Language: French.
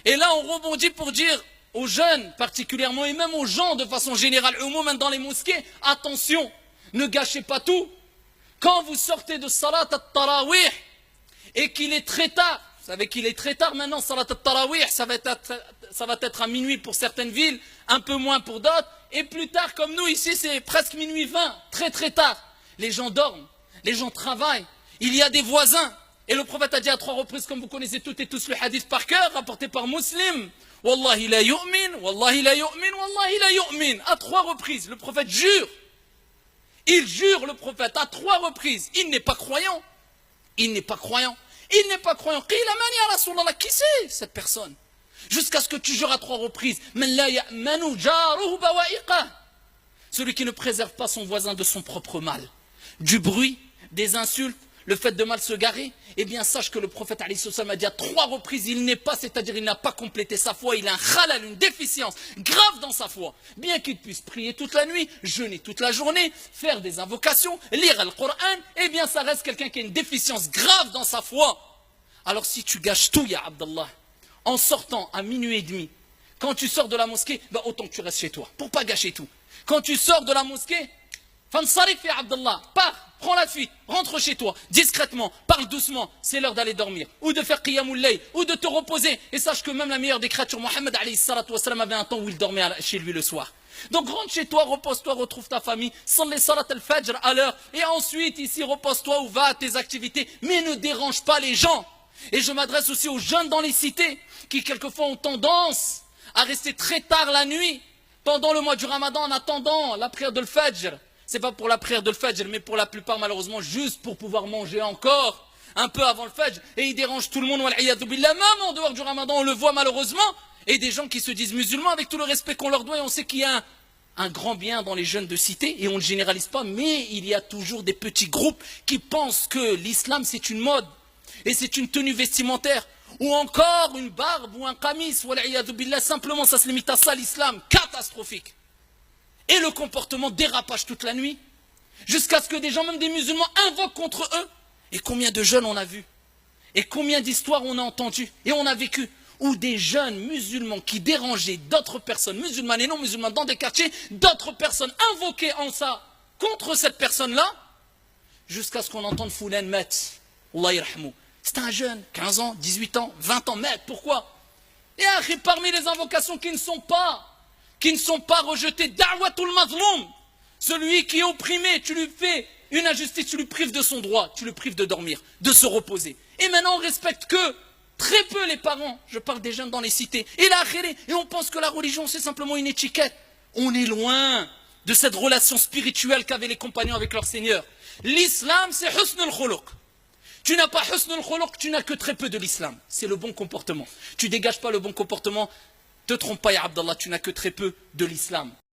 Et là, on rebondit pour dire aux jeunes particulièrement, et même aux gens de façon générale, même dans les mosquées, attention, ne gâchez pas tout. Quand vous sortez de Salat al-Tarawih et qu'il est très tard, vous savez qu'il est très tard maintenant, Salat al-Tarawih, ça va être à minuit pour certaines villes, un peu moins pour d'autres, et plus tard, comme nous ici, c'est presque minuit 20, très très tard. Les gens dorment, les gens travaillent, il y a des voisins. Et le prophète a dit à 3 reprises, comme vous connaissez toutes et tous le hadith par cœur, rapporté par Muslim, Wallahi la yu'min, Wallahi la yu'min, Wallahi la yu'min. À 3 reprises, le prophète jure. Il jure, le prophète, à 3 reprises. Il n'est pas croyant. Il n'est pas croyant. Il n'est pas croyant. Qui c'est cette personne? Jusqu'à ce que tu jures à 3 reprises. Celui qui ne préserve pas son voisin de son propre mal. Du bruit, des insultes, le fait de mal se garer, eh bien sache que le prophète a dit à 3 reprises, il n'est pas, c'est-à-dire il n'a pas complété sa foi, il a un khalal, une déficience grave dans sa foi. Bien qu'il puisse prier toute la nuit, jeûner toute la journée, faire des invocations, lire le Coran, eh bien ça reste quelqu'un qui a une déficience grave dans sa foi. Alors si tu gâches tout, ya Abdallah, en sortant à minuit et demi, quand tu sors de la mosquée, bah autant que tu restes chez toi, pour pas gâcher tout. Quand tu sors de la mosquée, Fansarif ya Abdallah, pars, prends la fuite, rentre chez toi, discrètement, parle doucement, c'est l'heure d'aller dormir, ou de faire qiyamul layl, ou de te reposer, et sache que même la meilleure des créatures, Mohammed alayhi salatu wassalam, avait un temps où il dormait chez lui le soir. Donc rentre chez toi, repose-toi, retrouve ta famille, salli salat al-fajr à l'heure, et ensuite ici repose-toi ou va à tes activités, mais ne dérange pas les gens. Et je m'adresse aussi aux jeunes dans les cités, qui quelquefois ont tendance à rester très tard la nuit, pendant le mois du Ramadan, en attendant la prière de l'Fajr. C'est pas pour la prière de l'Fajr, mais pour la plupart, malheureusement, juste pour pouvoir manger encore un peu avant le Fajr. Et ils dérangent tout le monde, même en dehors du Ramadan, on le voit malheureusement. Et des gens qui se disent musulmans, avec tout le respect qu'on leur doit, et on sait qu'il y a un grand bien dans les jeunes de cité, et on ne généralise pas, mais il y a toujours des petits groupes qui pensent que l'islam, c'est une mode, et c'est une tenue vestimentaire, ou encore une barbe, ou un qamis, simplement ça se limite à ça, l'islam, catastrophique. Et le comportement dérapage toute la nuit, jusqu'à ce que des gens, même des musulmans, invoquent contre eux. Et combien de jeunes on a vu, et combien d'histoires on a entendues, et on a vécu, où des jeunes musulmans qui dérangeaient d'autres personnes, musulmanes et non musulmanes, dans des quartiers, d'autres personnes invoquaient en ça, contre cette personne-là, jusqu'à ce qu'on entende Foulen met, Allah yarhamou. C'est un jeune, 15 ans, 18 ans, 20 ans, met, pourquoi? Et parmi les invocations qui ne sont pas rejetés, da'watul mazloum, celui qui est opprimé, tu lui fais une injustice, tu lui prives de son droit, tu le prives de dormir, de se reposer. Et maintenant on respecte que très peu les parents, je parle des jeunes dans les cités, et on pense que la religion c'est simplement une étiquette. On est loin de cette relation spirituelle qu'avaient les compagnons avec leur Seigneur. L'islam c'est husnul khuluq. Tu n'as pas husnul khuluq, tu n'as que très peu de l'islam. C'est le bon comportement. Tu dégages pas le bon comportement, te trompe pas, ya Abdallah, tu n'as que très peu de l'islam.